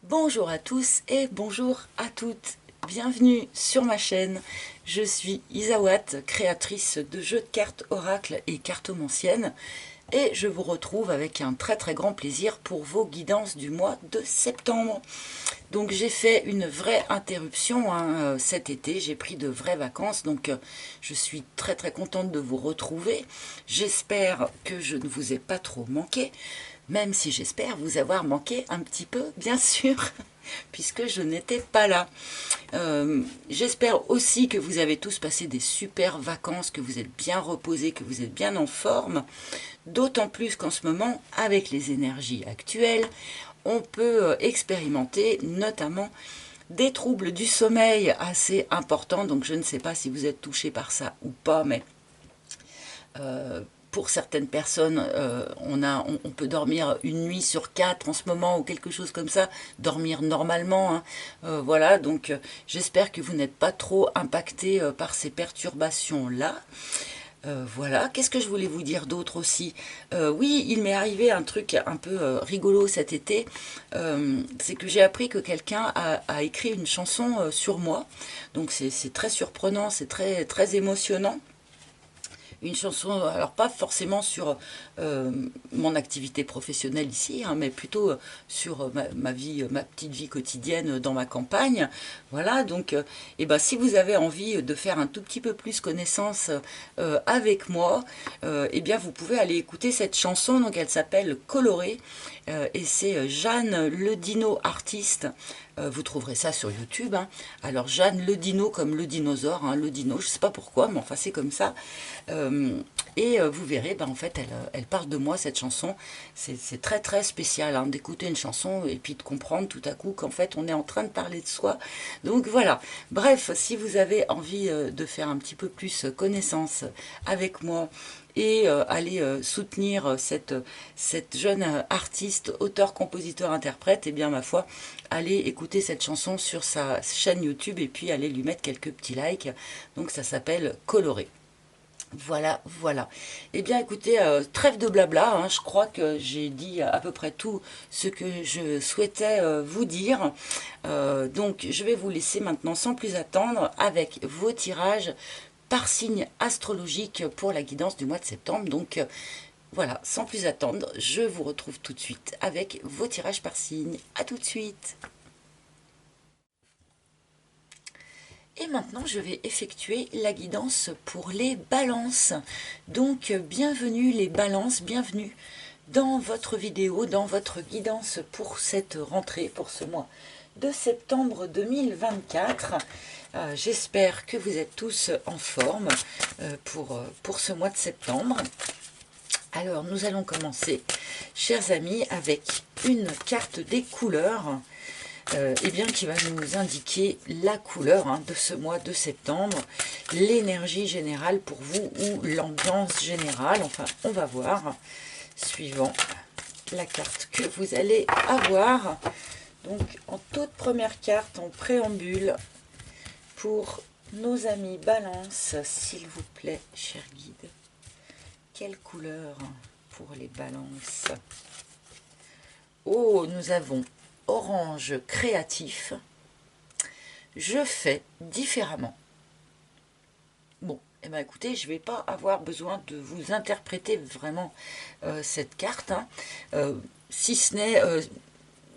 Bonjour à tous et bonjour à toutes. Bienvenue sur ma chaîne. Je suis Isawat, créatrice de jeux de cartes oracle et cartomancienne, et je vous retrouve avec un très grand plaisir pour vos guidances du mois de septembre. Donc j'ai fait une vraie interruption cet été, j'ai pris de vraies vacances, donc je suis très contente de vous retrouver. J'espère que je ne vous ai pas trop manqué, même si j'espère vous avoir manqué un petit peu, bien sûr, puisque je n'étais pas là. J'espère aussi que vous avez tous passé des super vacances, que vous êtes bien reposés, que vous êtes bien en forme, d'autant plus qu'en ce moment, avec les énergies actuelles, on peut expérimenter notamment des troubles du sommeil assez importants, donc je ne sais pas si vous êtes touché par ça ou pas, mais pour certaines personnes, on peut dormir une nuit sur 4 en ce moment ou quelque chose comme ça, dormir normalement. Hein. Voilà, donc j'espère que vous n'êtes pas trop impacté par ces perturbations-là. Voilà, qu'est-ce que je voulais vous dire d'autre aussi? Oui, il m'est arrivé un truc un peu rigolo cet été, c'est que j'ai appris que quelqu'un a écrit une chanson sur moi, donc c'est très surprenant, c'est très émotionnant. Une chanson, alors pas forcément sur mon activité professionnelle ici, hein, mais plutôt sur ma vie, ma petite vie quotidienne dans ma campagne. Voilà, donc et ben, si vous avez envie de faire un tout petit peu plus connaissance avec moi, eh bien vous pouvez aller écouter cette chanson, donc elle s'appelle Coloré, et c'est Jeanne Le Dino artiste. Vous trouverez ça sur YouTube. Hein. Alors Jeanne Le Dino comme le dinosaure, hein, le dino, je ne sais pas pourquoi, mais enfin c'est comme ça. Et vous verrez, ben, en fait, elle parle de moi, cette chanson. C'est très spécial hein, d'écouter une chanson et puis de comprendre tout à coup qu'en fait, on est en train de parler de soi. Donc voilà. Bref, si vous avez envie de faire un petit peu plus connaissance avec moi et aller soutenir cette jeune artiste, auteur, compositeur, interprète, et bien ma foi, allez écouter cette chanson sur sa chaîne YouTube et puis allez lui mettre quelques petits likes. Donc ça s'appelle Coloré. Voilà. Eh bien, écoutez, trêve de blabla, hein, je crois que j'ai dit à peu près tout ce que je souhaitais vous dire. Donc, je vais vous laisser maintenant sans plus attendre avec vos tirages par signe astrologique pour la guidance du mois de septembre. Donc, voilà, sans plus attendre, je vous retrouve tout de suite avec vos tirages par signe. À tout de suite. Et maintenant, je vais effectuer la guidance pour les balances. Donc, bienvenue les balances, bienvenue dans votre vidéo, dans votre guidance pour cette rentrée, pour ce mois de septembre 2024. J'espère que vous êtes tous en forme pour ce mois de septembre. Alors, nous allons commencer, chers amis, avec une carte des couleurs. Eh bien, qui va nous indiquer la couleur hein, de ce mois de septembre, l'énergie générale pour vous ou l'ambiance générale. Enfin, on va voir, suivant la carte que vous allez avoir. Donc, en toute première carte, en préambule, pour nos amis Balance, s'il vous plaît, cher guide, quelle couleur pour les Balances? Oh, nous avons orange créatif. Je fais différemment. Bon, eh ben écoutez, je ne vais pas avoir besoin de vous interpréter vraiment cette carte, hein, si ce n'est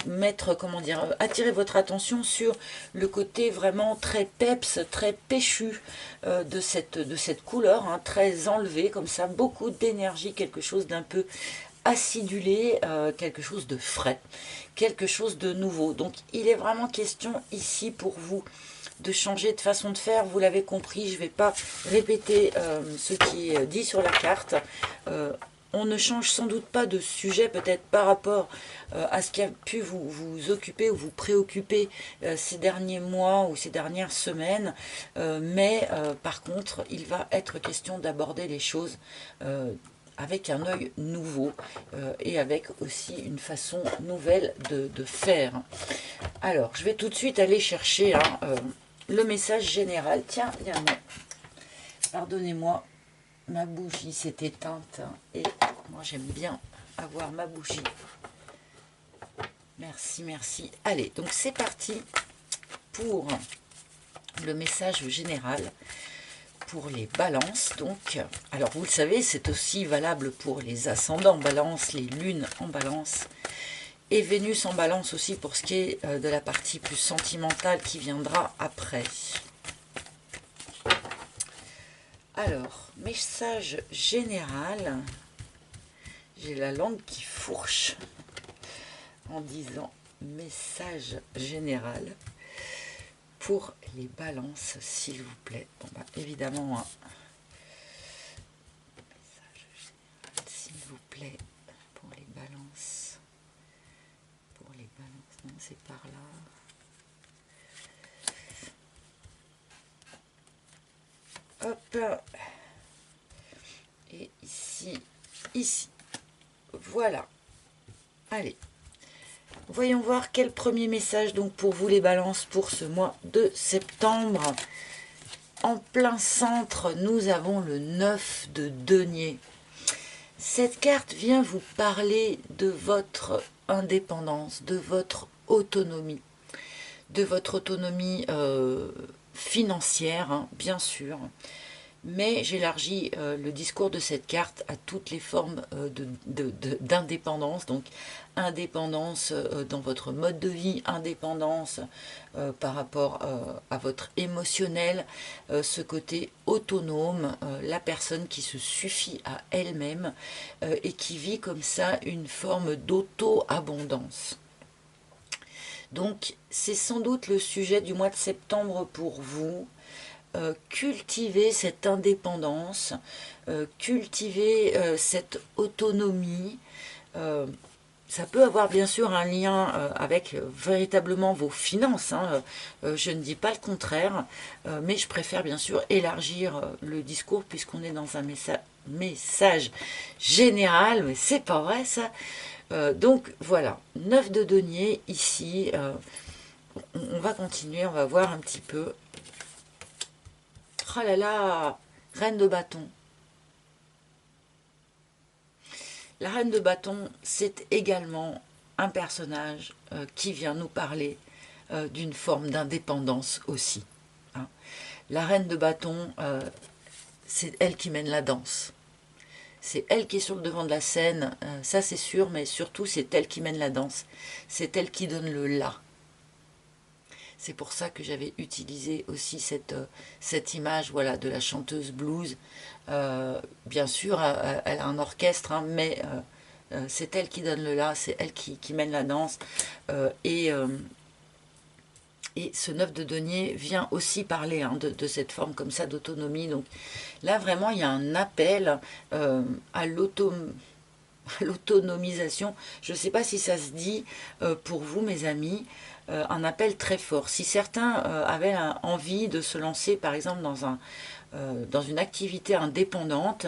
mettre, comment dire, attirer votre attention sur le côté vraiment très peps, très péchu de cette couleur, hein, très enlevée, comme ça, beaucoup d'énergie, quelque chose d'un peu acidulé, quelque chose de frais, quelque chose de nouveau. Donc il est vraiment question ici pour vous de changer de façon de faire, vous l'avez compris, je ne vais pas répéter ce qui est dit sur la carte. On ne change sans doute pas de sujet, peut-être par rapport à ce qui a pu vous occuper ou vous préoccuper ces derniers mois ou ces dernières semaines, mais par contre, il va être question d'aborder les choses avec un œil nouveau et avec aussi une façon nouvelle de faire. Alors, je vais tout de suite aller chercher hein, le message général. Tiens, il y a pardonnez-moi, ma bougie s'est éteinte et moi j'aime bien avoir ma bougie Merci, merci. Allez, donc c'est parti pour le message général pour les balances. Donc, alors vous le savez, c'est aussi valable pour les ascendants balance, les lunes en balance, et Vénus en balance aussi pour ce qui est de la partie plus sentimentale qui viendra après. Alors, message général, j'ai la langue qui fourche en disant message général pour les balances, s'il vous plaît. Bon, bah, évidemment, hein, message général, s'il vous plaît, pour les balances. Pour les balances, non, c'est par là. Hop. Et ici. Voilà. Allez. Voyons voir quel premier message donc pour vous les balances pour ce mois de septembre. En plein centre, nous avons le 9 de denier. Cette carte vient vous parler de votre indépendance, de votre autonomie. De votre autonomie financière, hein, bien sûr. Mais j'élargis le discours de cette carte à toutes les formes d'indépendance. Donc, indépendance dans votre mode de vie, indépendance par rapport à votre émotionnel, ce côté autonome, la personne qui se suffit à elle-même et qui vit comme ça une forme d'auto-abondance. Donc, c'est sans doute le sujet du mois de septembre pour vous. Cultiver cette indépendance, cultiver cette autonomie. Ça peut avoir bien sûr un lien avec véritablement vos finances, hein. Je ne dis pas le contraire, mais je préfère bien sûr élargir le discours puisqu'on est dans un message général, mais c'est pas vrai ça. Donc voilà, 9 de denier ici. On va continuer, on va voir un petit peu. Oh là là, reine de bâton. La reine de bâton, c'est également un personnage qui vient nous parler d'une forme d'indépendance aussi, hein. La reine de bâton, c'est elle qui mène la danse. C'est elle qui est sur le devant de la scène, ça c'est sûr, mais surtout c'est elle qui mène la danse. C'est elle qui donne le là. C'est pour ça que j'avais utilisé aussi cette image, voilà, de la chanteuse blues. Bien sûr, elle a un orchestre, hein, mais c'est elle qui donne le là, c'est elle qui mène la danse. Et ce 9 de denier vient aussi parler, hein, de cette forme comme ça d'autonomie. Donc là, vraiment, il y a un appel à l'autonomisation. Je ne sais pas si ça se dit pour vous, mes amis, un appel très fort. Si certains avaient envie de se lancer, par exemple, dans une activité indépendante,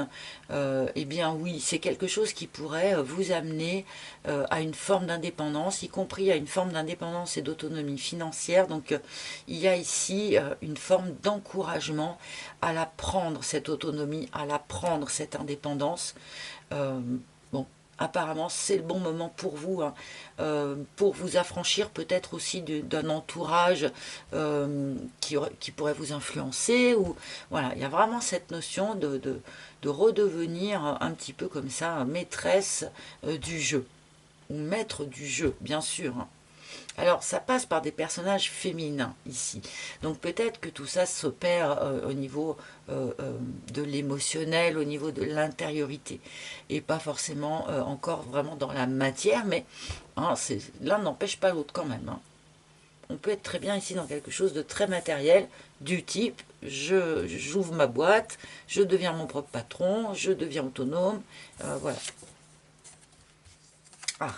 eh bien oui, c'est quelque chose qui pourrait vous amener à une forme d'indépendance, y compris à une forme d'indépendance et d'autonomie financière. Donc il y a ici une forme d'encouragement à la prendre, cette autonomie, à la prendre, cette indépendance. Bon, apparemment c'est le bon moment pour vous, hein, pour vous affranchir peut-être aussi d'un entourage qui pourrait vous influencer, ou voilà, il y a vraiment cette notion de redevenir un petit peu comme ça maîtresse du jeu, ou maître du jeu, bien sûr, hein. Alors, ça passe par des personnages féminins ici. Donc peut-être que tout ça s'opère au niveau de l'émotionnel, au niveau de l'intériorité, et pas forcément encore vraiment dans la matière, mais hein, l'un n'empêche pas l'autre quand même, hein. On peut être très bien ici dans quelque chose de très matériel, du type j'ouvre ma boîte, je deviens mon propre patron, je deviens autonome, voilà. Ah,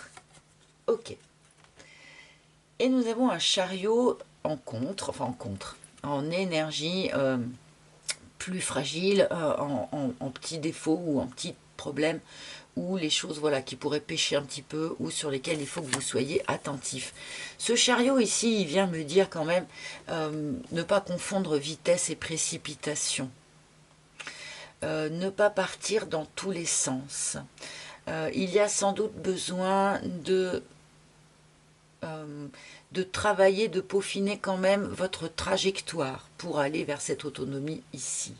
ok. Et nous avons un chariot en énergie plus fragile, en petits défauts ou en petits problèmes, ou les choses voilà, qui pourraient pêcher un petit peu, ou sur lesquelles il faut que vous soyez attentif. Ce chariot ici, il vient me dire quand même ne pas confondre vitesse et précipitation. Ne pas partir dans tous les sens. Il y a sans doute besoin de de travailler, de peaufiner quand même votre trajectoire pour aller vers cette autonomie ici.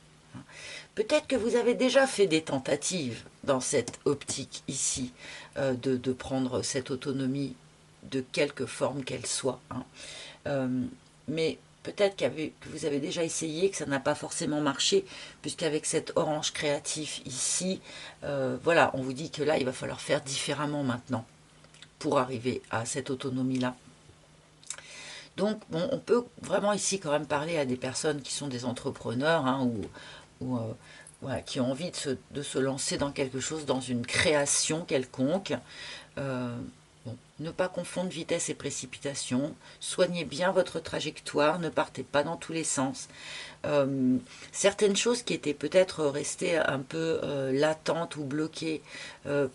Peut-être que vous avez déjà fait des tentatives dans cette optique ici, de prendre cette autonomie de quelque forme qu'elle soit. Mais peut-être que vous avez déjà essayé, que ça n'a pas forcément marché, puisqu'avec cet orange créatif ici, voilà, on vous dit que là, il va falloir faire différemment maintenant pour arriver à cette autonomie-là. Donc, bon, on peut vraiment ici quand même parler à des personnes qui sont des entrepreneurs, hein, ou voilà, qui ont envie de se lancer dans quelque chose, dans une création quelconque. Bon, ne pas confondre vitesse et précipitation. Soignez bien votre trajectoire, ne partez pas dans tous les sens. Certaines choses qui étaient peut-être restées un peu latentes ou bloquées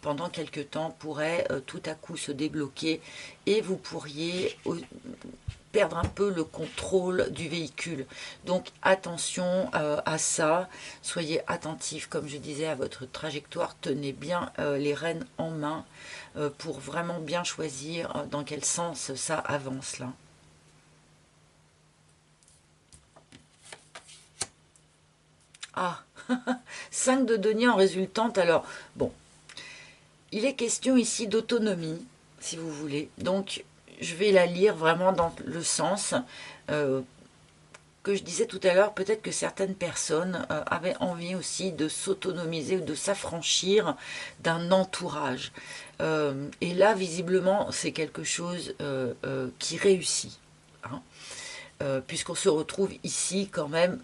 pendant quelque temps pourraient tout à coup se débloquer et vous pourriez perdre un peu le contrôle du véhicule. Donc attention à ça, soyez attentifs, comme je disais, à votre trajectoire, tenez bien les rênes en main pour vraiment bien choisir dans quel sens ça avance là. Ah, 5 de denier en résultante, alors bon, il est question ici d'autonomie, si vous voulez, donc je vais la lire vraiment dans le sens que je disais tout à l'heure, peut-être que certaines personnes avaient envie aussi de s'autonomiser ou de s'affranchir d'un entourage. Et là, visiblement, c'est quelque chose qui réussit. Hein, puisqu'on se retrouve ici quand même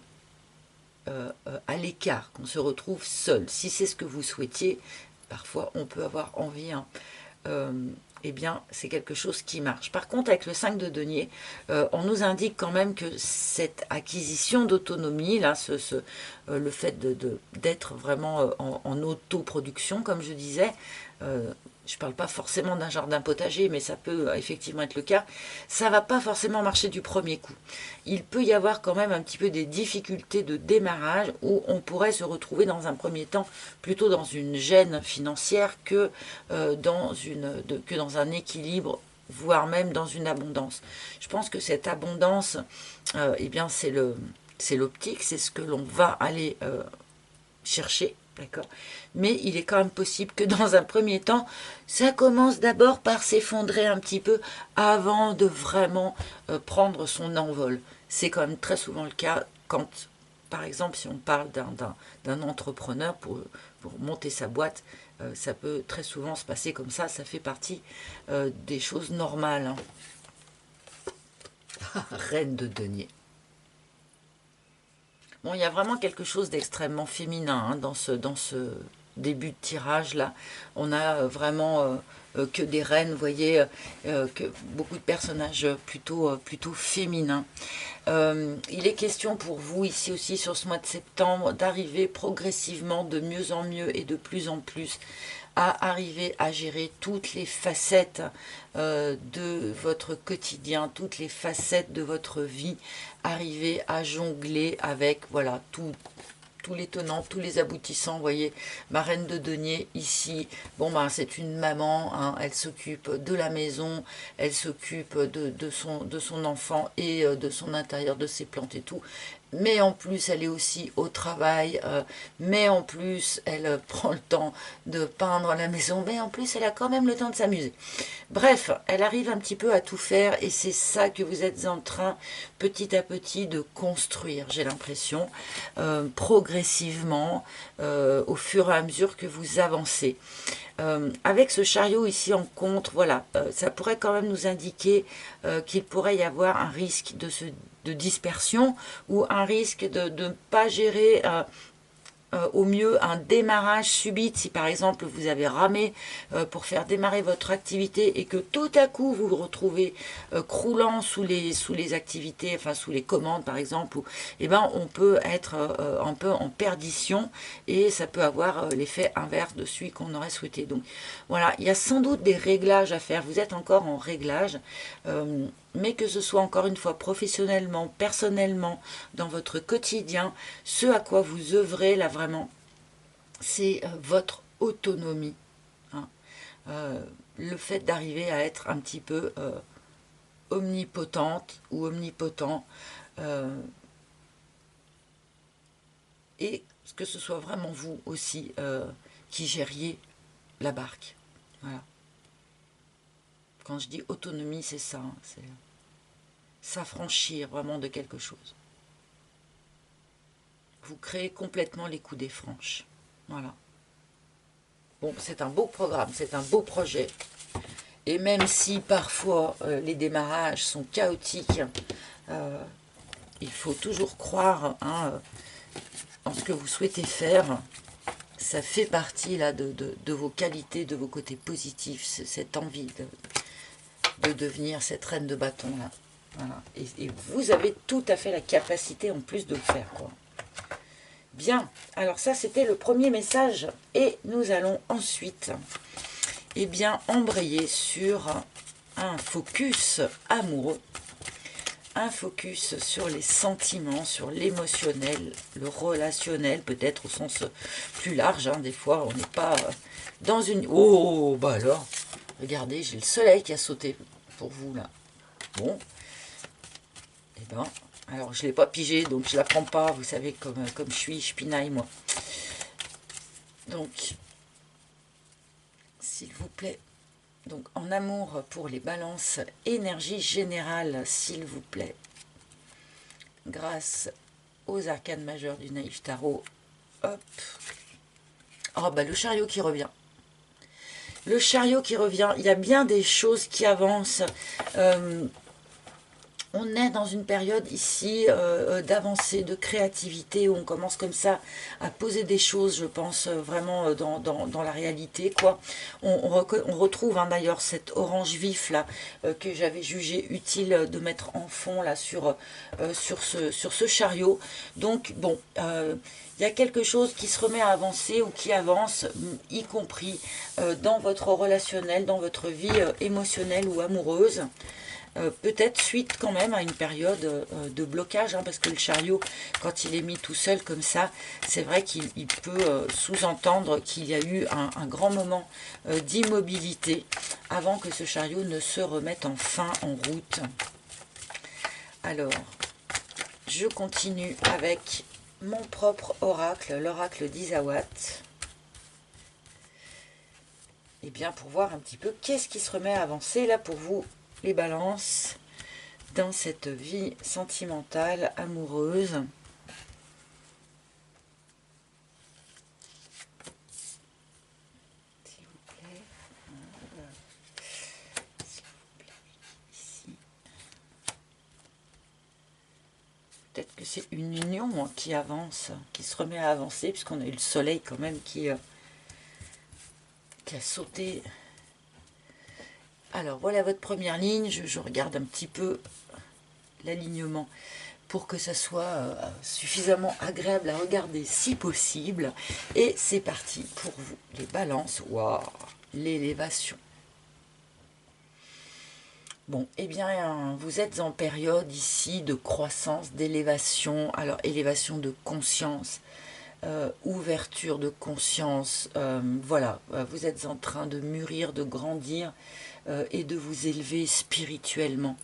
à l'écart, qu'on se retrouve seul. Si c'est ce que vous souhaitiez, parfois on peut avoir envie, hein, eh bien c'est quelque chose qui marche. Par contre, avec le 5 de denier, on nous indique quand même que cette acquisition d'autonomie, là, le fait d'être vraiment en autoproduction, comme je disais, je ne parle pas forcément d'un jardin potager, mais ça peut effectivement être le cas, ça ne va pas forcément marcher du premier coup. Il peut y avoir quand même un petit peu des difficultés de démarrage où on pourrait se retrouver dans un premier temps plutôt dans une gêne financière que, que dans un équilibre, voire même dans une abondance. Je pense que cette abondance, eh bien c'est l'optique, c'est ce que l'on va aller chercher. D'accord. Mais il est quand même possible que dans un premier temps, ça commence d'abord par s'effondrer un petit peu avant de vraiment prendre son envol. C'est quand même très souvent le cas quand, par exemple, si on parle d'un entrepreneur pour monter sa boîte, ça peut très souvent se passer comme ça fait partie des choses normales. Hein. Reine de denier. Bon, il y a vraiment quelque chose d'extrêmement féminin hein, dans ce début de tirage là. On a vraiment que des reines, vous voyez, que beaucoup de personnages plutôt féminins. Il est question pour vous ici aussi sur ce mois de septembre d'arriver progressivement de mieux en mieux et de plus en plus à arriver à gérer toutes les facettes de votre quotidien, toutes les facettes de votre vie, arriver à jongler avec voilà tous les tenants, tous les aboutissants. Vous voyez, ma reine de denier ici, bon ben c'est une maman, hein, elle s'occupe de la maison, elle s'occupe de son enfant et de son intérieur, de ses plantes et tout. Mais en plus, elle est aussi au travail, mais en plus, elle prend le temps de peindre la maison, mais en plus, elle a quand même le temps de s'amuser. Bref, elle arrive un petit peu à tout faire et c'est ça que vous êtes en train, petit à petit, de construire, j'ai l'impression, progressivement, au fur et à mesure que vous avancez. Avec ce chariot ici en contre, voilà, ça pourrait quand même nous indiquer qu'il pourrait y avoir un risque de dispersion ou un risque de ne pas gérer au mieux un démarrage subit. Si par exemple vous avez ramé pour faire démarrer votre activité et que tout à coup vous vous retrouvez croulant sous les activités, enfin sous les commandes par exemple, eh ben, on peut être un peu en perdition et ça peut avoir l'effet inverse de celui qu'on aurait souhaité. Donc voilà, il y a sans doute des réglages à faire, vous êtes encore en réglage, mais que ce soit encore une fois professionnellement, personnellement, dans votre quotidien, ce à quoi vous œuvrez là vraiment, c'est votre autonomie. Hein. Le fait d'arriver à être un petit peu omnipotente ou omnipotent, et que ce soit vraiment vous aussi qui gériez la barque. Voilà. Quand je dis autonomie, c'est ça, hein, c'est s'affranchir vraiment de quelque chose. Vous créez complètement les coudées franches. Voilà. Bon, c'est un beau programme, c'est un beau projet. Et même si parfois les démarrages sont chaotiques, il faut toujours croire hein, en ce que vous souhaitez faire. Ça fait partie là, de vos qualités, de vos côtés positifs, cette envie de devenir cette reine de bâton là. Voilà. Et vous avez tout à fait la capacité en plus de le faire, quoi. Bien, alors ça c'était le premier message et nous allons ensuite embrayer sur un focus amoureux, un focus sur les sentiments, sur l'émotionnel, le relationnel, peut-être au sens plus large, hein. Des fois on n'est pas dans une... Oh, bah alors, regardez, j'ai le soleil qui a sauté pour vous là. Bon, et ben... Alors, je ne l'ai pas pigé, donc je ne la prends pas. Vous savez, comme je pinaille, moi. Donc, s'il vous plaît. Donc, en amour pour les balances, énergie générale, s'il vous plaît. Grâce aux arcanes majeures du Naïf Tarot. Hop. Oh, bah, le chariot qui revient. Le chariot qui revient. Il y a bien des choses qui avancent. On est dans une période ici d'avancée, de créativité, où on commence comme ça à poser des choses, je pense, vraiment dans la réalité, quoi. On retrouve hein, d'ailleurs cet orange vif, là, que j'avais jugé utile de mettre en fond, là, sur ce chariot. Donc, bon, il y a quelque chose qui se remet à avancer ou qui avance, y compris dans votre relationnel, dans votre vie émotionnelle ou amoureuse. Peut-être suite quand même à une période de blocage, hein, parce que le chariot, quand il est mis tout seul comme ça, c'est vrai qu'il peut sous-entendre qu'il y a eu un grand moment d'immobilité avant que ce chariot ne se remette enfin en route. Alors, je continue avec mon propre oracle, l'oracle d'Isawat. Et bien, pour voir un petit peu qu'est-ce qui se remet à avancer là pour vous, les balances, dans cette vie sentimentale, amoureuse. S'il vous plaît. S'il vous plaît. Ici. Peut-être que c'est une union qui avance, qui se remet à avancer, puisqu'on a eu le soleil quand même qui a sauté. Alors, voilà votre première ligne. Je regarde un petit peu l'alignement pour que ça soit suffisamment agréable à regarder si possible. Et c'est parti pour vous, les balances. Waouh, l'élévation. Bon, eh bien, vous êtes en période ici de croissance, d'élévation. Alors, élévation de conscience, ouverture de conscience. Voilà, vous êtes en train de mûrir, de grandir et de vous élever spirituellement.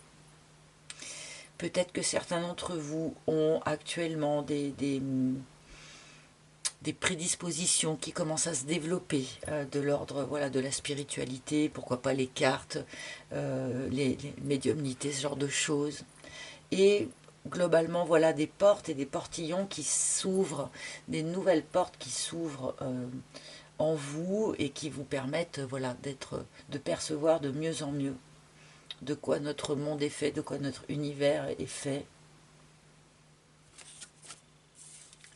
Peut-être que certains d'entre vous ont actuellement des prédispositions qui commencent à se développer de l'ordre voilà, de la spiritualité, pourquoi pas les cartes, les médiumnités, ce genre de choses. Et globalement, voilà des portes et des portillons qui s'ouvrent, des nouvelles portes qui s'ouvrent en vous et qui vous permettent voilà, de percevoir de mieux en mieux de quoi notre monde est fait, de quoi notre univers est fait.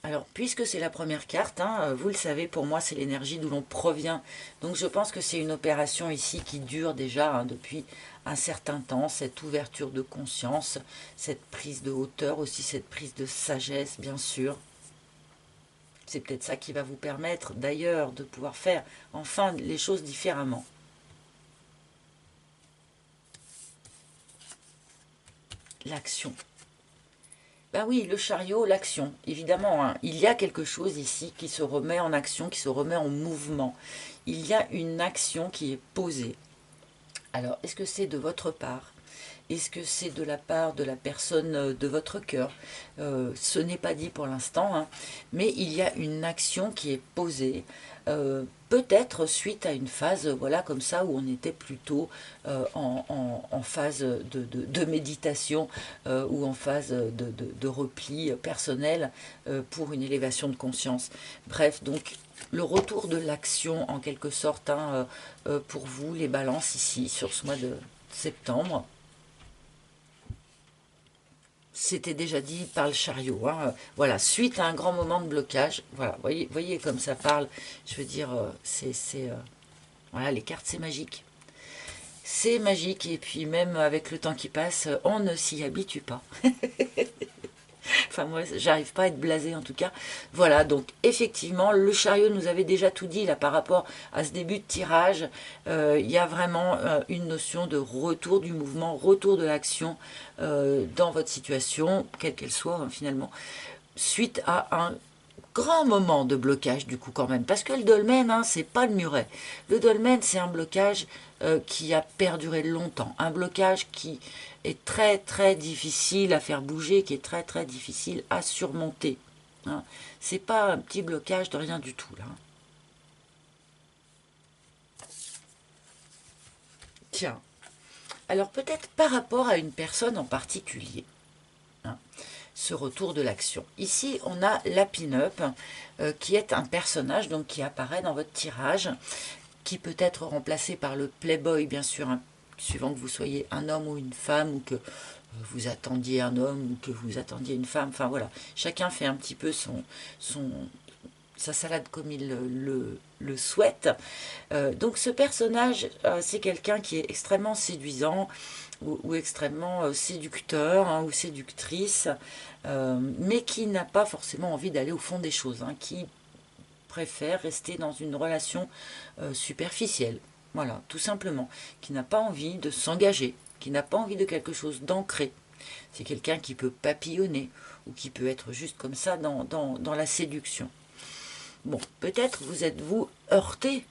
Alors, puisque c'est la première carte, hein, vous le savez, pour moi, c'est l'énergie d'où l'on provient. Donc, je pense que c'est une opération ici qui dure déjà hein, depuis un certain temps, cette ouverture de conscience, cette prise de hauteur, aussi cette prise de sagesse, bien sûr. C'est peut-être ça qui va vous permettre, d'ailleurs, de pouvoir faire enfin les choses différemment. L'action. Ben oui, le chariot, l'action, évidemment. Hein, il y a quelque chose ici qui se remet en action, qui se remet en mouvement. Il y a une action qui est posée. Alors, est-ce que c'est de votre part? Est-ce que c'est de la part de la personne de votre cœur? Ce n'est pas dit pour l'instant, hein, mais il y a une action qui est posée, peut-être suite à une phase, voilà, comme ça, où on était plutôt en phase de méditation ou en phase de repli personnel pour une élévation de conscience. Bref, donc le retour de l'action en quelque sorte, hein, pour vous, les balances ici, sur ce mois de septembre. C'était déjà dit par le chariot, hein. Voilà, suite à un grand moment de blocage, voilà, voyez comme ça parle, je veux dire, voilà, les cartes c'est magique. C'est magique, et puis même avec le temps qui passe, on ne s'y habitue pas. Enfin, moi, j'arrive pas à être blasée en tout cas. Voilà, donc effectivement, le chariot nous avait déjà tout dit là par rapport à ce début de tirage. Il y a vraiment une notion de retour du mouvement, retour de l'action dans votre situation, quelle qu'elle soit, hein, finalement, suite à un grand moment de blocage du coup quand même, parce que le dolmen, hein, c'est pas le muret. Le dolmen, c'est un blocage qui a perduré longtemps, un blocage qui est très très difficile à faire bouger, qui est très très difficile à surmonter, hein. C'est pas un petit blocage de rien du tout là, hein. Tiens, alors peut-être par rapport à une personne en particulier, hein, ce retour de l'action. Ici, on a la pin-up, qui est un personnage donc, qui apparaît dans votre tirage, qui peut être remplacé par le playboy, bien sûr, hein, suivant que vous soyez un homme ou une femme, ou que vous attendiez un homme, ou que vous attendiez une femme. Enfin voilà, chacun fait un petit peu sa salade comme il le souhaite. Donc ce personnage, c'est quelqu'un qui est extrêmement séduisant, ou extrêmement séducteur, hein, ou séductrice, mais qui n'a pas forcément envie d'aller au fond des choses, hein, qui préfère rester dans une relation superficielle. Voilà, tout simplement. Qui n'a pas envie de s'engager, qui n'a pas envie de quelque chose d'ancré. C'est quelqu'un qui peut papillonner, ou qui peut être juste comme ça dans la séduction. Bon, peut-être vous êtes-vous heurté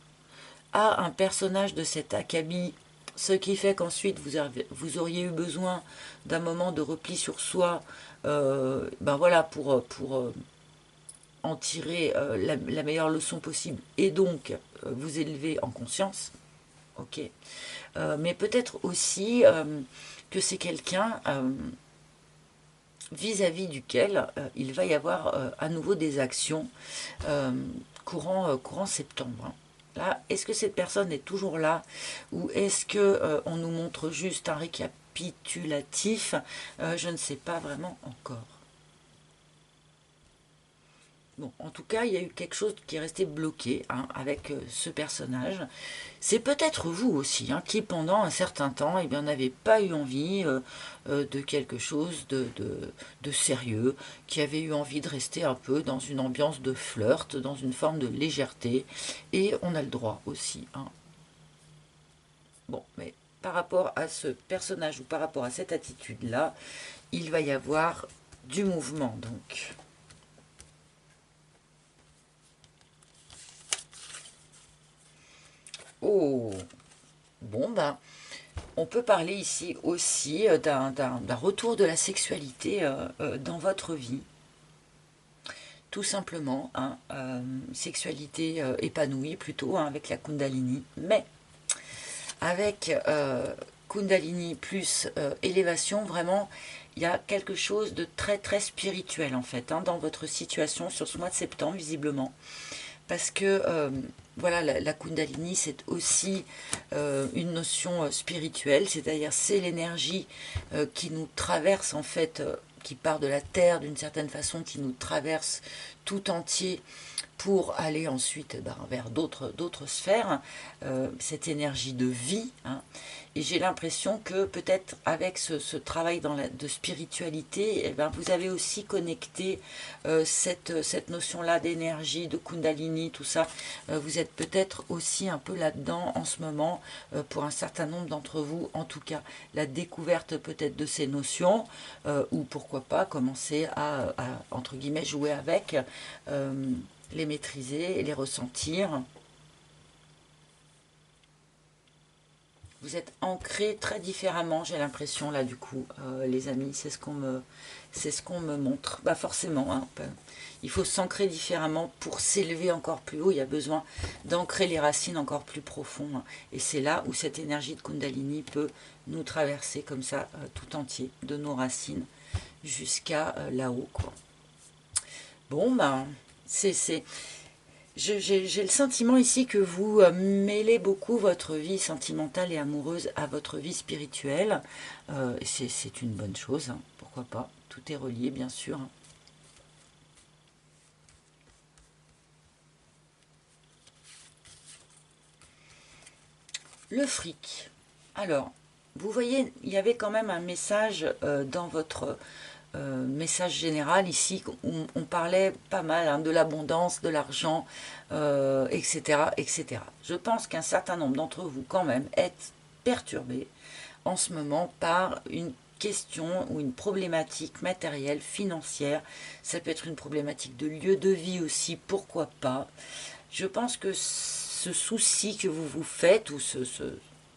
à un personnage de cet acabit, ce qui fait qu'ensuite vous auriez eu besoin d'un moment de repli sur soi, ben voilà, pour en tirer la meilleure leçon possible, et donc vous élever en conscience, ok. Mais peut-être aussi que c'est quelqu'un vis-à-vis duquel il va y avoir à nouveau des actions courant septembre, hein. Là, est-ce que cette personne est toujours là, ou est-ce que on nous montre juste un récapitulatif? Je ne sais pas vraiment encore. Bon, en tout cas, il y a eu quelque chose qui est resté bloqué, hein, avec ce personnage. C'est peut-être vous aussi, hein, qui pendant un certain temps, eh bien, n'avez pas eu envie de quelque chose de sérieux, qui avait eu envie de rester un peu dans une ambiance de flirt, dans une forme de légèreté. Et on a le droit aussi, hein. Bon, mais par rapport à ce personnage ou par rapport à cette attitude-là, il va y avoir du mouvement, donc. Oh, bon, ben, on peut parler ici aussi d'un retour de la sexualité dans votre vie. Tout simplement, hein, sexualité épanouie plutôt, hein, avec la Kundalini. Mais avec Kundalini plus élévation, vraiment, il y a quelque chose de très très spirituel en fait, hein, dans votre situation sur ce mois de septembre, visiblement. Parce que voilà, la Kundalini, c'est aussi une notion spirituelle, c'est-à-dire c'est l'énergie qui nous traverse en fait, qui part de la terre d'une certaine façon, qui nous traverse tout entier pour aller ensuite vers d'autres sphères, cette énergie de vie, hein. Et j'ai l'impression que peut-être avec ce travail de spiritualité, eh ben, vous avez aussi connecté cette notion-là d'énergie, de Kundalini, tout ça. Vous êtes peut-être aussi un peu là-dedans en ce moment, pour un certain nombre d'entre vous, en tout cas, la découverte peut-être de ces notions, ou pourquoi pas commencer à entre guillemets, jouer avec, les maîtriser et les ressentir. Vous êtes ancrés très différemment, j'ai l'impression, là, du coup, les amis. C'est ce qu'on me montre. Bah, forcément, hein, il faut s'ancrer différemment pour s'élever encore plus haut. Il y a besoin d'ancrer les racines encore plus profond, hein. Et c'est là où cette énergie de Kundalini peut nous traverser comme ça, tout entier, de nos racines jusqu'à là-haut, quoi. Bon, ben, c'est, j'ai le sentiment ici que vous mêlez beaucoup votre vie sentimentale et amoureuse à votre vie spirituelle. C'est une bonne chose, hein, pourquoi pas. Tout est relié, bien sûr, hein. Le fric. Alors, vous voyez, il y avait quand même un message dans votre message général ici, on parlait pas mal, hein, de l'abondance, de l'argent, etc., etc. Je pense qu'un certain nombre d'entre vous, quand même, êtes perturbés en ce moment par une question ou une problématique matérielle, financière. Ça peut être une problématique de lieu de vie aussi, pourquoi pas. Je pense que ce souci que vous vous faites, ou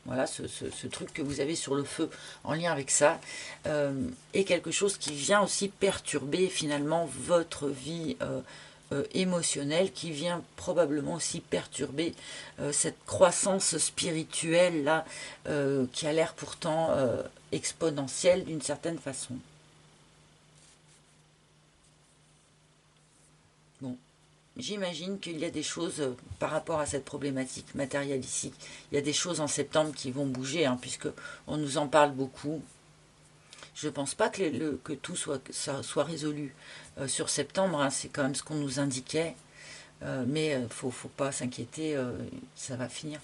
voilà, ce truc que vous avez sur le feu en lien avec ça, est quelque chose qui vient aussi perturber finalement votre vie émotionnelle, qui vient probablement aussi perturber cette croissance spirituelle là, qui a l'air pourtant exponentielle d'une certaine façon. Bon, j'imagine qu'il y a des choses par rapport à cette problématique matérielle ici. Il y a des choses en septembre qui vont bouger, hein, puisque on nous en parle beaucoup. Je ne pense pas que tout soit résolu sur septembre, hein, c'est quand même ce qu'on nous indiquait. Mais il ne faut pas s'inquiéter, ça va finir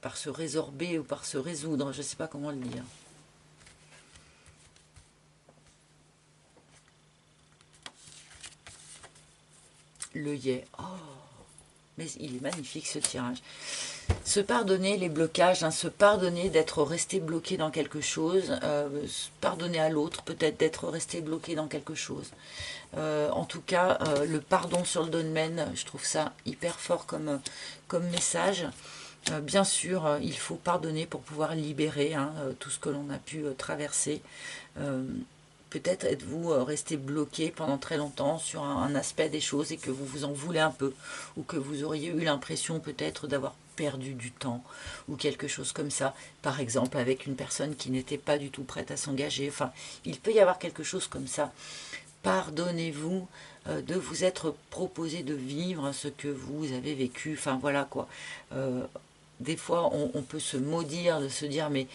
par se résorber ou par se résoudre, je ne sais pas comment le dire. L'œillet, oh, mais il est magnifique ce tirage. Se pardonner les blocages, hein, se pardonner d'être resté bloqué dans quelque chose, pardonner à l'autre peut-être d'être resté bloqué dans quelque chose. En tout cas, le pardon sur le domaine, je trouve ça hyper fort comme message. Bien sûr, il faut pardonner pour pouvoir libérer, hein, tout ce que l'on a pu traverser. Peut-être êtes-vous resté bloqué pendant très longtemps sur un aspect des choses et que vous vous en voulez un peu, ou que vous auriez eu l'impression peut-être d'avoir perdu du temps, ou quelque chose comme ça, par exemple avec une personne qui n'était pas du tout prête à s'engager. Enfin, il peut y avoir quelque chose comme ça. Pardonnez-vous de vous être proposé de vivre ce que vous avez vécu. Enfin, voilà quoi. Des fois, on peut se maudire, de se dire, mais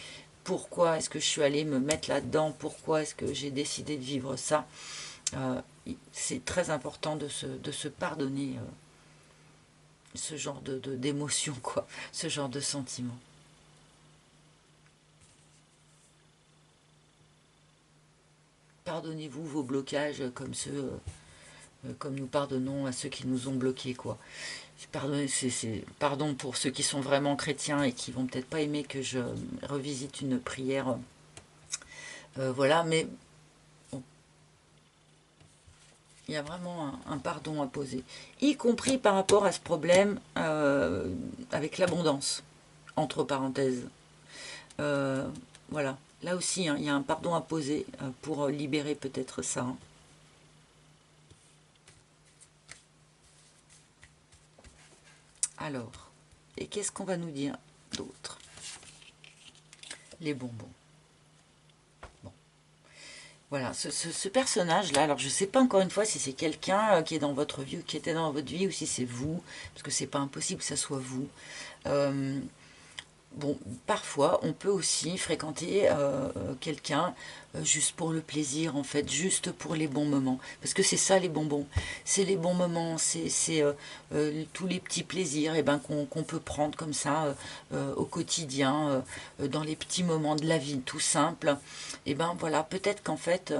pourquoi est-ce que je suis allée me mettre là-dedans? Pourquoi est-ce que j'ai décidé de vivre ça? C'est très important de se pardonner ce genre d'émotion, quoi, ce genre de sentiment. Pardonnez-vous vos blocages comme ceux, comme nous pardonnons à ceux qui nous ont bloqués, quoi. Pardon pour ceux qui sont vraiment chrétiens et qui vont peut-être pas aimer que je revisite une prière. Voilà, mais bon, il y a vraiment un pardon à poser, y compris par rapport à ce problème avec l'abondance, entre parenthèses. Voilà, là aussi, hein, il y a un pardon à poser pour libérer peut-être ça, hein. Alors, et qu'est-ce qu'on va nous dire d'autre? Les bonbons. Bon. Voilà, ce personnage-là, alors je ne sais pas encore une fois si c'est quelqu'un qui est dans votre vie ou qui était dans votre vie, ou si c'est vous, parce que c'est pas impossible que ça soit vous. Euh, Bon, parfois, on peut aussi fréquenter quelqu'un juste pour le plaisir, en fait, juste pour les bons moments. Parce que c'est ça, les bonbons. C'est les bons moments, c'est tous les petits plaisirs qu'on peut prendre comme ça au quotidien, dans les petits moments de la vie, tout simple. Et ben voilà, peut-être qu'en fait,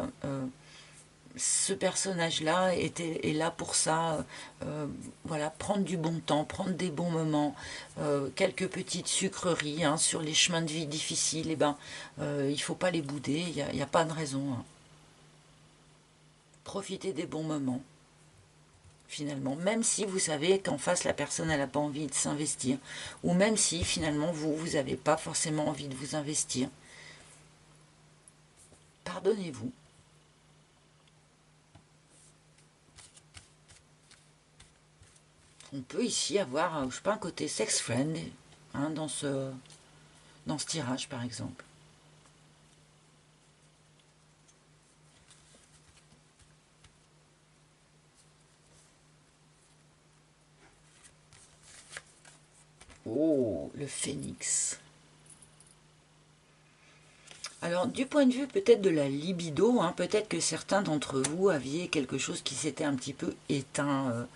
ce personnage-là est là pour ça, voilà, prendre du bon temps, prendre des bons moments, quelques petites sucreries, hein, sur les chemins de vie difficiles, et ben, il faut pas les bouder, il y a pas de raison, hein. Profitez des bons moments. finalement, même si vous savez qu'en face, la personne, elle n'a pas envie de s'investir, ou même si, finalement, vous n'avez pas forcément envie de vous investir. Pardonnez-vous. On peut ici avoir, je sais pas, un côté sex friend, hein, dans ce tirage, par exemple. Oh, le phénix. Alors, du point de vue peut-être de la libido, hein, peut-être que certains d'entre vous aviez quelque chose qui s'était un petit peu éteint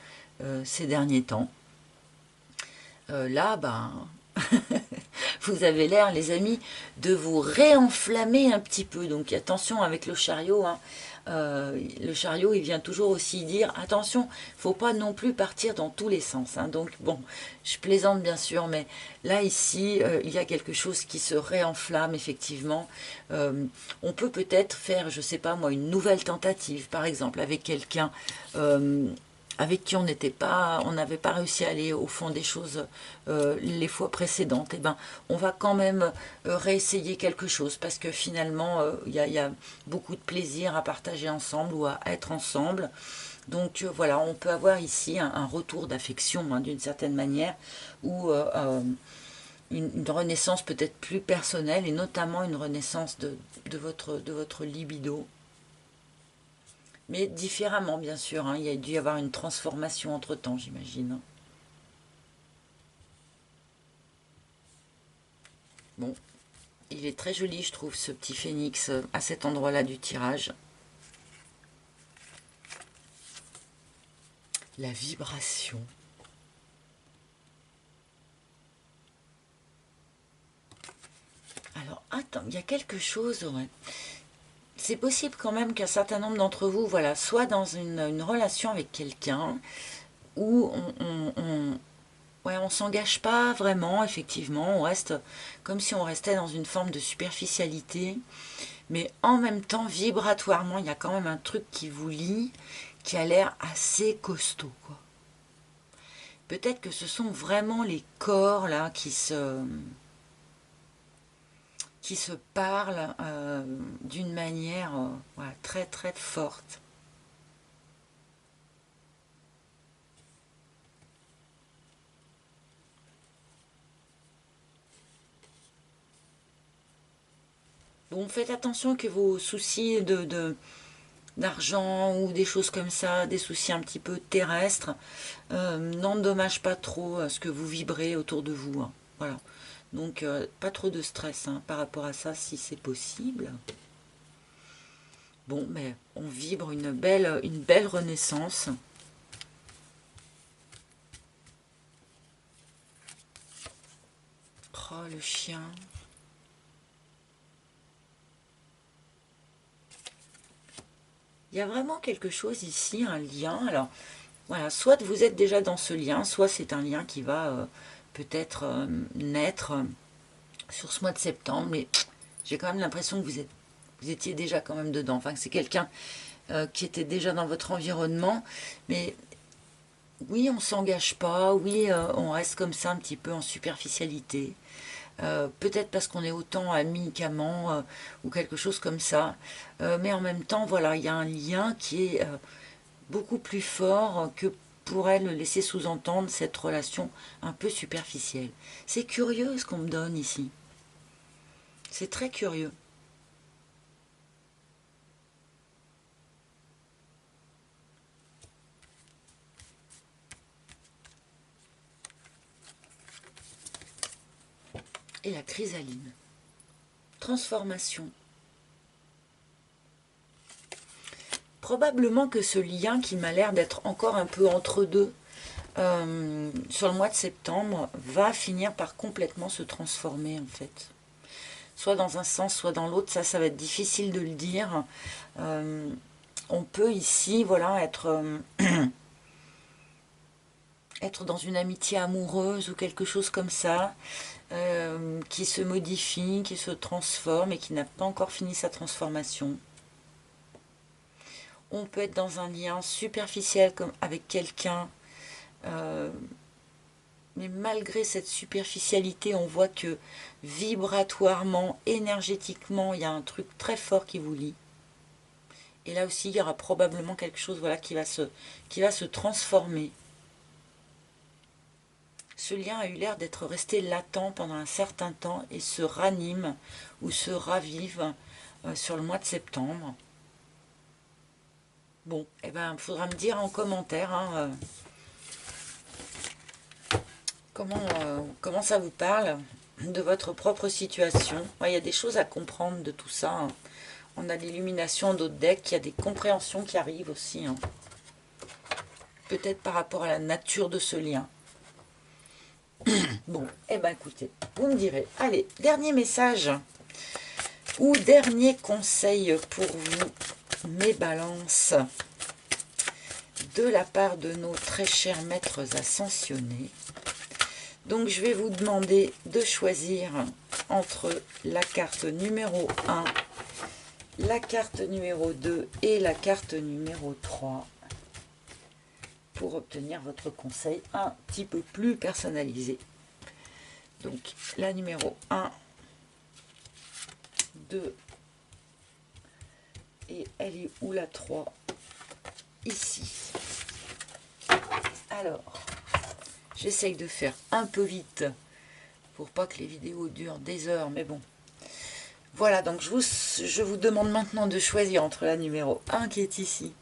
ces derniers temps. Là, ben, vous avez l'air, les amis, de vous réenflammer un petit peu. Donc attention avec le chariot. Hein. Le chariot, il vient toujours aussi dire, attention, faut pas non plus partir dans tous les sens. Hein. Donc bon, je plaisante bien sûr, mais là ici, il y a quelque chose qui se réenflamme effectivement. On peut peut-être faire, je sais pas moi, une nouvelle tentative, par exemple, avec quelqu'un avec qui on n'avait pas réussi à aller au fond des choses les fois précédentes, et ben, on va quand même réessayer quelque chose parce que finalement, il y a beaucoup de plaisir à partager ensemble ou à être ensemble. Donc voilà, on peut avoir ici un retour d'affection hein, d'une certaine manière ou une renaissance peut-être plus personnelle et notamment une renaissance de votre libido. Mais différemment, bien sûr. Hein. Il y a dû y avoir une transformation entre-temps, j'imagine. Bon, il est très joli, je trouve, ce petit phénix à cet endroit-là du tirage. La vibration. Alors, attends, il y a quelque chose, ouais. C'est possible quand même qu'un certain nombre d'entre vous, voilà, soit dans une relation avec quelqu'un où ouais, on s'engage pas vraiment, effectivement, on reste comme si on restait dans une forme de superficialité, mais en même temps, vibratoirement, il y a quand même un truc qui vous lie, qui a l'air assez costaud, quoi. Peut-être que ce sont vraiment les corps, là, qui se parlent d'une manière voilà, très, très forte. Bon, faites attention que vos soucis d'argent ou des choses comme ça, des soucis un petit peu terrestres, n'endommagent pas trop ce que vous vibrez autour de vous. Hein. Voilà. Donc, pas trop de stress hein, par rapport à ça, si c'est possible. Bon, mais on vibre une belle renaissance. Oh, le chien. Il y a vraiment quelque chose ici, un lien. Alors, voilà, soit vous êtes déjà dans ce lien, soit c'est un lien qui va peut-être naître sur ce mois de septembre, mais j'ai quand même l'impression que vous étiez déjà quand même dedans. Enfin, que c'est quelqu'un qui était déjà dans votre environnement, mais oui, on s'engage pas, oui, on reste comme ça un petit peu en superficialité. Peut-être parce qu'on est autant amis qu'amants ou quelque chose comme ça. Mais en même temps, voilà, il y a un lien qui est beaucoup plus fort que pourrait le laisser sous-entendre cette relation un peu superficielle. C'est curieux ce qu'on me donne ici. C'est très curieux. Et la chrysaline. Transformation. Probablement que ce lien qui m'a l'air d'être encore un peu entre deux sur le mois de septembre va finir par complètement se transformer en fait. Soit dans un sens, soit dans l'autre, ça va être difficile de le dire. On peut ici, voilà, être dans une amitié amoureuse ou quelque chose comme ça, qui se modifie, qui se transforme et qui n'a pas encore fini sa transformation. On peut être dans un lien superficiel comme avec quelqu'un, mais malgré cette superficialité, on voit que vibratoirement, énergétiquement, il y a un truc très fort qui vous lie. Et là aussi, il y aura probablement quelque chose, voilà, qui va se transformer. Ce lien a eu l'air d'être resté latent pendant un certain temps et se ranime ou se ravive sur le mois de septembre. Bon, eh ben, il faudra me dire en commentaire hein, comment ça vous parle de votre propre situation. Il y a des choses à comprendre de tout ça. Hein. On a l'illumination d'autres decks, il y a des compréhensions qui arrivent aussi. Hein. Peut-être par rapport à la nature de ce lien. Bon, eh ben écoutez, vous me direz. Allez, dernier message ou dernier conseil pour vous, mes balances, de la part de nos très chers maîtres ascensionnés. Donc je vais vous demander de choisir entre la carte numéro 1, la carte numéro 2 et la carte numéro 3 pour obtenir votre conseil un petit peu plus personnalisé. Donc la numéro 1, 2, et elle est où la 3? Ici. Alors, j'essaye de faire un peu vite pour pas que les vidéos durent des heures, mais bon. Voilà, donc je vous demande maintenant de choisir entre la numéro 1 qui est ici,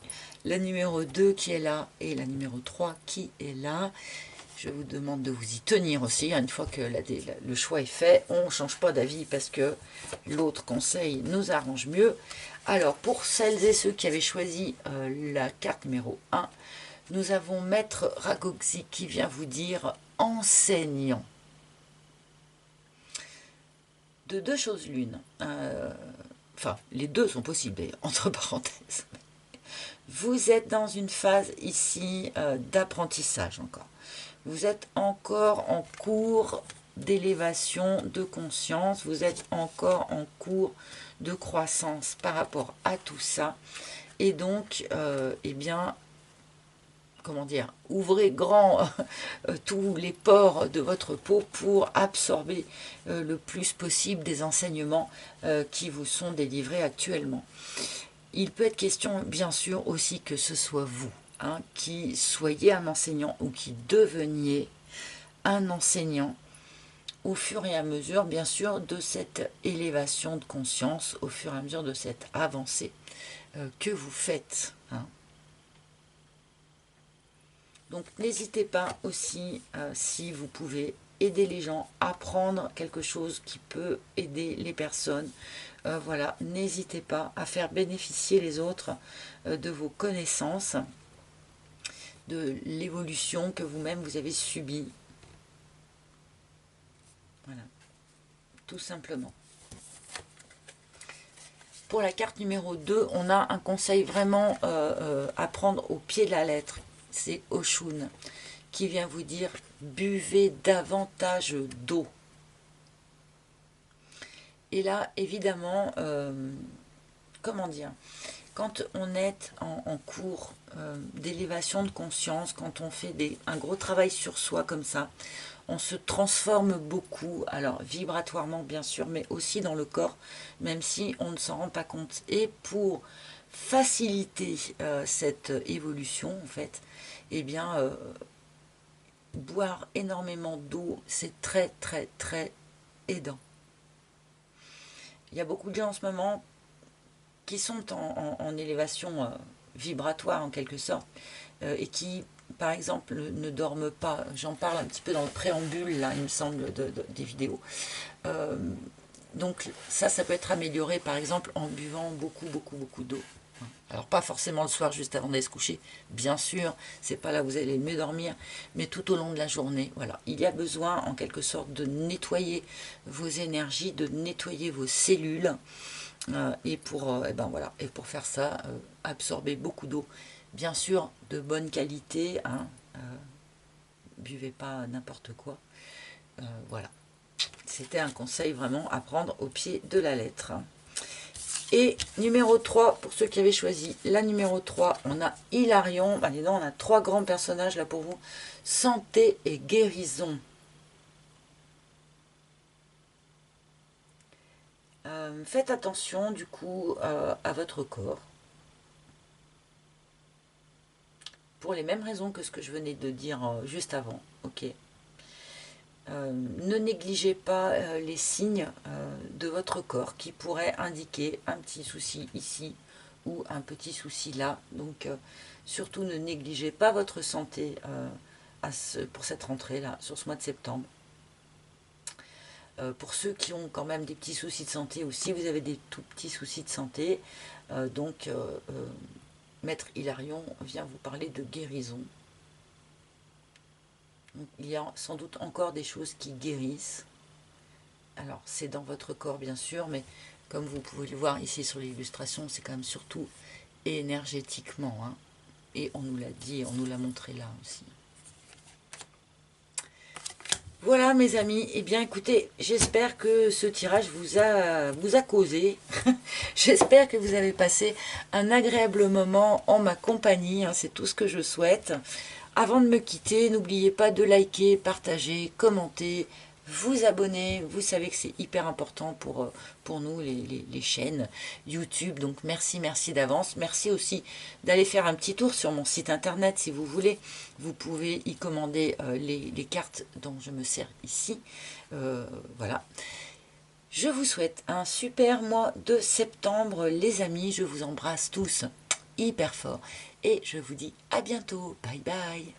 la numéro 2 qui est là et la numéro 3 qui est là. Je vous demande de vous y tenir aussi. Une fois que le choix est fait, on ne change pas d'avis parce que l'autre conseil nous arrange mieux. Alors, pour celles et ceux qui avaient choisi la carte numéro 1, nous avons Maître Ragoxi qui vient vous dire « enseignant ». De deux choses l'une. Enfin, les deux sont possibles, entre parenthèses. Vous êtes dans une phase ici d'apprentissage encore. Vous êtes encore en cours d'élévation de conscience, vous êtes encore en cours de croissance par rapport à tout ça. Et donc, eh bien, comment dire, ouvrez grand tous les pores de votre peau pour absorber le plus possible des enseignements qui vous sont délivrés actuellement. Il peut être question, bien sûr, aussi que ce soit vous, hein, qui soyez un enseignant ou qui deveniez un enseignant au fur et à mesure, bien sûr, de cette élévation de conscience, au fur et à mesure de cette avancée que vous faites. Hein. Donc, n'hésitez pas aussi, si vous pouvez, aider les gens, apprendre quelque chose qui peut aider les personnes. Voilà, n'hésitez pas à faire bénéficier les autres de vos connaissances, de l'évolution que vous-même vous avez subie. Voilà, tout simplement. Pour la carte numéro 2, on a un conseil vraiment à prendre au pied de la lettre. C'est Oshun qui vient vous dire « buvez davantage d'eau ». Et là, évidemment, comment dire, quand on est en cours d'élévation de conscience, quand on fait un gros travail sur soi comme ça, on se transforme beaucoup, alors vibratoirement bien sûr, mais aussi dans le corps, même si on ne s'en rend pas compte. Et pour faciliter cette évolution, en fait, eh bien, boire énormément d'eau, c'est très très très aidant. Il y a beaucoup de gens en ce moment qui sont en élévation vibratoire en quelque sorte et qui, par exemple, ne dorment pas. J'en parle un petit peu dans le préambule, là, il me semble, des vidéos. Donc ça peut être amélioré, par exemple, en buvant beaucoup d'eau. Alors pas forcément le soir juste avant d'aller se coucher, bien sûr, c'est pas là où vous allez mieux dormir, mais tout au long de la journée, voilà. Il y a besoin en quelque sorte de nettoyer vos énergies, de nettoyer vos cellules, et pour faire ça, absorber beaucoup d'eau. Bien sûr, de bonne qualité, hein, buvez pas n'importe quoi. Voilà. C'était un conseil vraiment à prendre au pied de la lettre. Et numéro 3, pour ceux qui avaient choisi la numéro 3, on a Hilarion. Allez, non, on a 3 grands personnages là pour vous. Santé et guérison. Faites attention du coup à votre corps. Pour les mêmes raisons que ce que je venais de dire juste avant. Ok. Ne négligez pas les signes de votre corps qui pourraient indiquer un petit souci ici ou un petit souci là. Donc surtout ne négligez pas votre santé pour cette rentrée là, sur ce mois de septembre. Pour ceux qui ont quand même des petits soucis de santé ou si vous avez des tout petits soucis de santé, Maître Hilarion vient vous parler de guérison. Donc, il y a sans doute encore des choses qui guérissent. Alors c'est dans votre corps bien sûr, mais comme vous pouvez le voir ici sur l'illustration, c'est quand même surtout énergétiquement. Hein. Et on nous l'a dit, on nous l'a montré là aussi. Voilà mes amis, eh bien écoutez, j'espère que ce tirage vous a causé. J'espère que vous avez passé un agréable moment en ma compagnie, hein, c'est tout ce que je souhaite. Avant de me quitter, n'oubliez pas de liker, partager, commenter, vous abonner. Vous savez que c'est hyper important pour nous, les chaînes YouTube. Donc merci d'avance. Merci aussi d'aller faire un petit tour sur mon site internet si vous voulez. Vous pouvez y commander les cartes dont je me sers ici. Voilà. Je vous souhaite un super mois de septembre, les amis. Je vous embrasse tous hyper fort. Et je vous dis à bientôt. Bye bye.